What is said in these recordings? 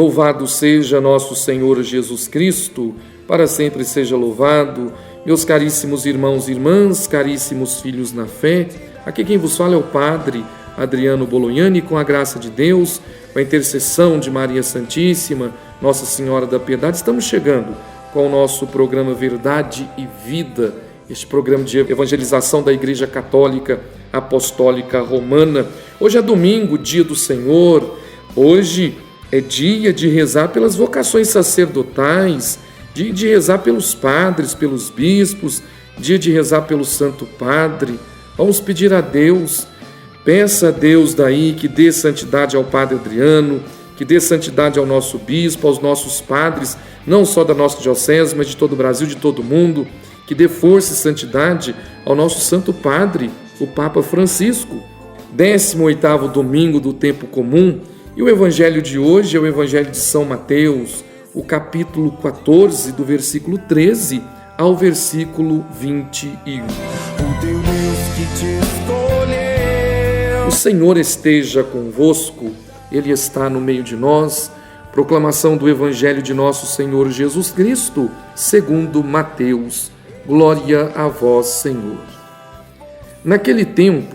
Louvado seja nosso Senhor Jesus Cristo, para sempre seja louvado. Meus caríssimos irmãos e irmãs, caríssimos filhos na fé, aqui quem vos fala é o Padre Adriano Bolognani, com a graça de Deus, com a intercessão de Maria Santíssima, Nossa Senhora da Piedade. Estamos chegando com o nosso programa Verdade e Vida, este programa de evangelização da Igreja Católica Apostólica Romana. Hoje é domingo, dia do Senhor. Hoje é dia de rezar pelas vocações sacerdotais, dia de rezar pelos padres, pelos bispos, dia de rezar pelo Santo Padre. Vamos pedir a Deus, peça a Deus daí que dê santidade ao Padre Adriano, que dê santidade ao nosso bispo, aos nossos padres, não só da nossa diocese, mas de todo o Brasil, de todo o mundo, que dê força e santidade ao nosso Santo Padre, o Papa Francisco. 18º domingo do tempo comum, e o evangelho de hoje é o evangelho de São Mateus, o capítulo 14, do versículo 13 ao versículo 21. O teu Deus que te escolheu. O Senhor esteja convosco, Ele está no meio de nós. Proclamação do evangelho de nosso Senhor Jesus Cristo, segundo Mateus. Glória a vós, Senhor. Naquele tempo,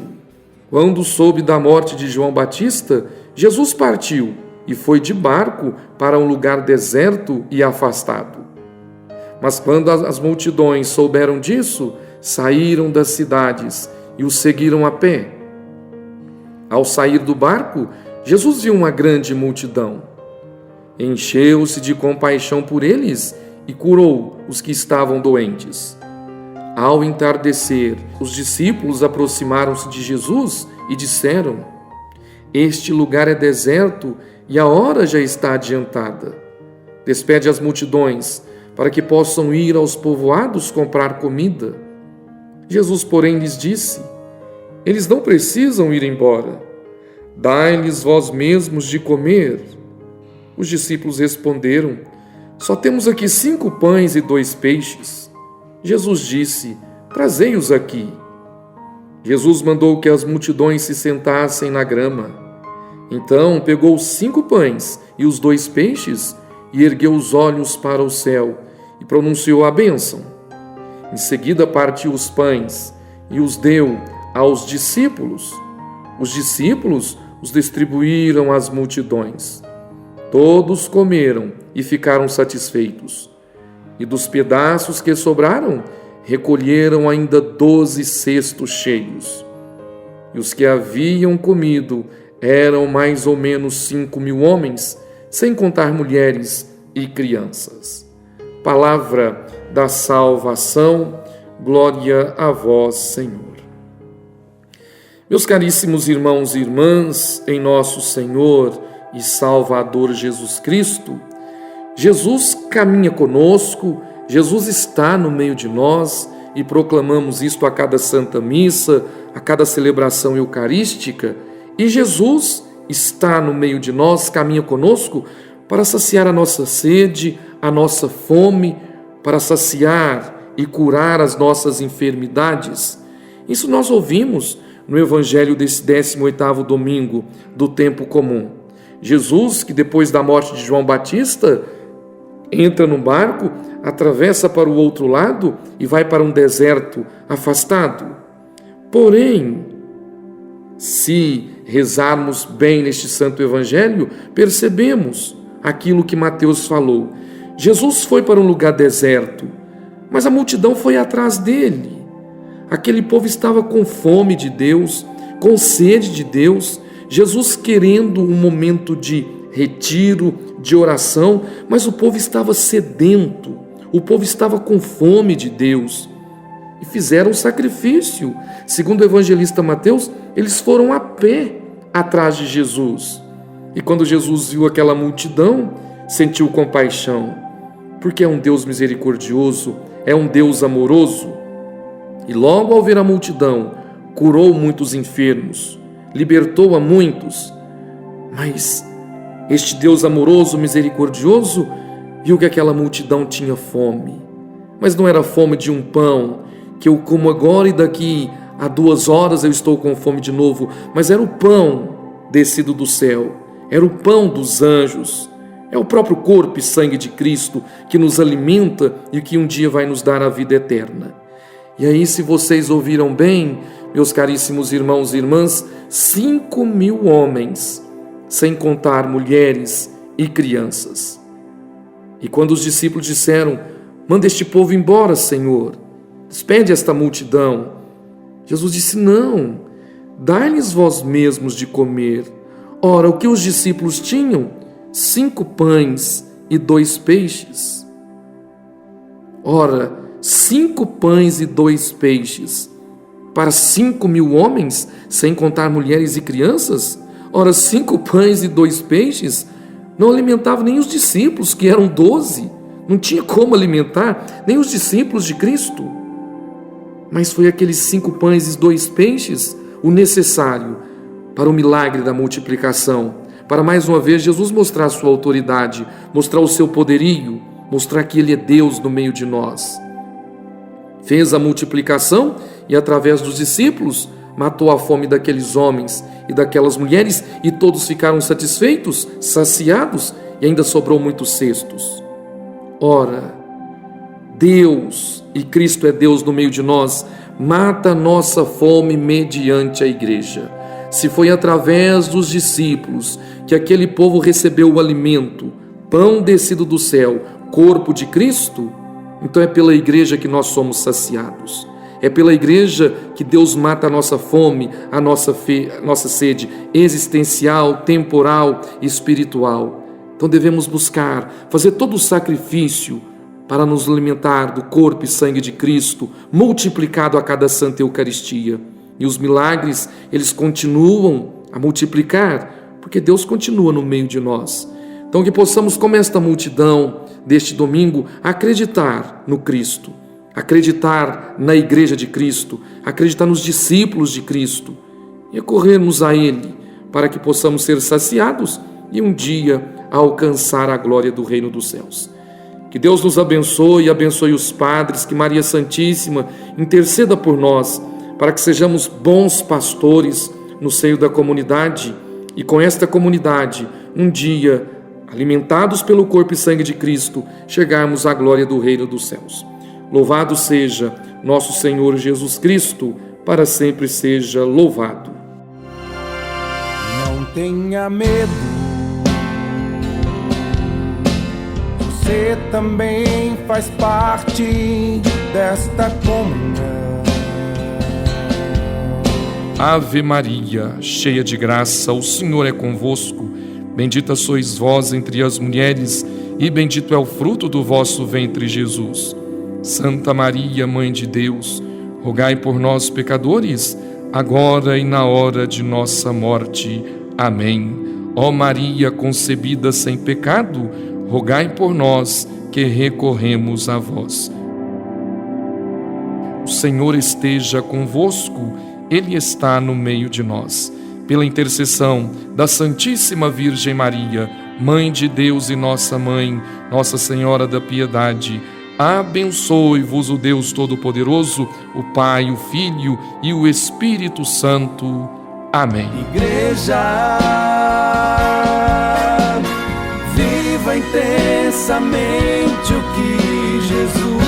quando soube da morte de João Batista, Jesus partiu e foi de barco para um lugar deserto e afastado. Mas quando as multidões souberam disso, saíram das cidades e o seguiram a pé. Ao sair do barco, Jesus viu uma grande multidão. Encheu-se de compaixão por eles e curou os que estavam doentes. Ao entardecer, os discípulos aproximaram-se de Jesus e disseram: Este lugar é deserto e a hora já está adiantada. Despede as multidões para que possam ir aos povoados comprar comida. Jesus, porém, lhes disse: Eles não precisam ir embora. Dai-lhes vós mesmos de comer. Os discípulos responderam: Só temos aqui 5 pães e 2 peixes. Jesus disse: Trazei-os aqui. Jesus mandou que as multidões se sentassem na grama. Então pegou os 5 pães e os 2 peixes e ergueu os olhos para o céu e pronunciou a bênção. Em seguida partiu os pães e os deu aos discípulos. Os discípulos os distribuíram às multidões. Todos comeram e ficaram satisfeitos. E dos pedaços que sobraram, recolheram ainda 12 cestos cheios. E os que haviam comido eram mais ou menos 5.000 homens, sem contar mulheres e crianças. Palavra da salvação, glória a vós, Senhor. Meus caríssimos irmãos e irmãs, em nosso Senhor e Salvador Jesus Cristo, Jesus caminha conosco, Jesus está no meio de nós e proclamamos isto a cada Santa Missa, a cada celebração eucarística, e Jesus está no meio de nós, caminha conosco para saciar a nossa sede, a nossa fome, para saciar e curar as nossas enfermidades. Isso nós ouvimos no evangelho desse 18º domingo do tempo comum. Jesus, que depois da morte de João Batista, entra no barco, atravessa para o outro lado e vai para um deserto afastado. Porém, se rezarmos bem neste santo evangelho, percebemos aquilo que Mateus falou. Jesus foi para um lugar deserto, mas a multidão foi atrás dele. Aquele povo estava com fome de Deus, com sede de Deus, Jesus querendo um momento de retiro, de oração, mas o povo estava sedento, o povo estava com fome de Deus e fizeram um sacrifício. Segundo o evangelista Mateus, eles foram a pé atrás de Jesus. E quando Jesus viu aquela multidão, sentiu compaixão, porque é um Deus misericordioso, é um Deus amoroso. E logo ao ver a multidão, curou muitos enfermos, libertou a muitos. Mas este Deus amoroso, misericordioso, viu que aquela multidão tinha fome. Mas não era fome de um pão, que eu como agora e daqui a 2 horas eu estou com fome de novo, mas era o pão descido do céu, era o pão dos anjos, É o próprio corpo e sangue de Cristo que nos alimenta e que um dia vai nos dar a vida eterna. E aí, se vocês ouviram bem, meus caríssimos irmãos e irmãs, 5.000 homens, sem contar mulheres e crianças. E quando os discípulos disseram: manda este povo embora, Senhor, despede esta multidão, Jesus disse: não, dai-lhes vós mesmos de comer. Ora, o que os discípulos tinham? 5 pães e 2 peixes. Ora, 5 pães e 2 peixes para 5.000 homens, sem contar mulheres e crianças? Ora, 5 pães e 2 peixes não alimentavam nem os discípulos, que eram 12. Não tinha como alimentar nem os discípulos de Cristo. Mas foi aqueles 5 pães e 2 peixes o necessário para o milagre da multiplicação, para mais uma vez Jesus mostrar a sua autoridade, mostrar o seu poderio, mostrar que Ele é Deus no meio de nós. Fez a multiplicação e, através dos discípulos, matou a fome daqueles homens e daquelas mulheres, e todos ficaram satisfeitos, saciados, e ainda sobrou muitos cestos. Ora, Deus, e Cristo é Deus no meio de nós, mata a nossa fome mediante a igreja. Se foi através dos discípulos que aquele povo recebeu o alimento, pão descido do céu, corpo de Cristo, então é pela igreja que nós somos saciados. É pela igreja que Deus mata a nossa fome, a nossa sede existencial, temporal e espiritual. Então devemos buscar, fazer todo o sacrifício para nos alimentar do corpo e sangue de Cristo, multiplicado a cada Santa Eucaristia. E os milagres, eles continuam a multiplicar, porque Deus continua no meio de nós. Então que possamos, como esta multidão deste domingo, acreditar no Cristo, acreditar na Igreja de Cristo, acreditar nos discípulos de Cristo e recorrermos a Ele para que possamos ser saciados e um dia alcançar a glória do reino dos céus. Que Deus nos abençoe e abençoe os padres, que Maria Santíssima interceda por nós, para que sejamos bons pastores no seio da comunidade e com esta comunidade, um dia, alimentados pelo corpo e sangue de Cristo, chegarmos à glória do reino dos céus. Louvado seja nosso Senhor Jesus Cristo, para sempre seja louvado. Não tenha medo, você também faz parte desta comunhão. Ave Maria, cheia de graça, o Senhor é convosco. Bendita sois vós entre as mulheres, e bendito é o fruto do vosso ventre, Jesus. Santa Maria, Mãe de Deus, rogai por nós, pecadores, agora e na hora de nossa morte. Amém. Ó Maria concebida sem pecado, rogai por nós que recorremos a vós. O Senhor esteja convosco, Ele está no meio de nós. Pela intercessão da Santíssima Virgem Maria, Mãe de Deus e nossa Mãe, Nossa Senhora da Piedade, abençoe-vos o Deus Todo-Poderoso, o Pai, o Filho e o Espírito Santo. Amém. Igreja, viva intensamente o que Jesus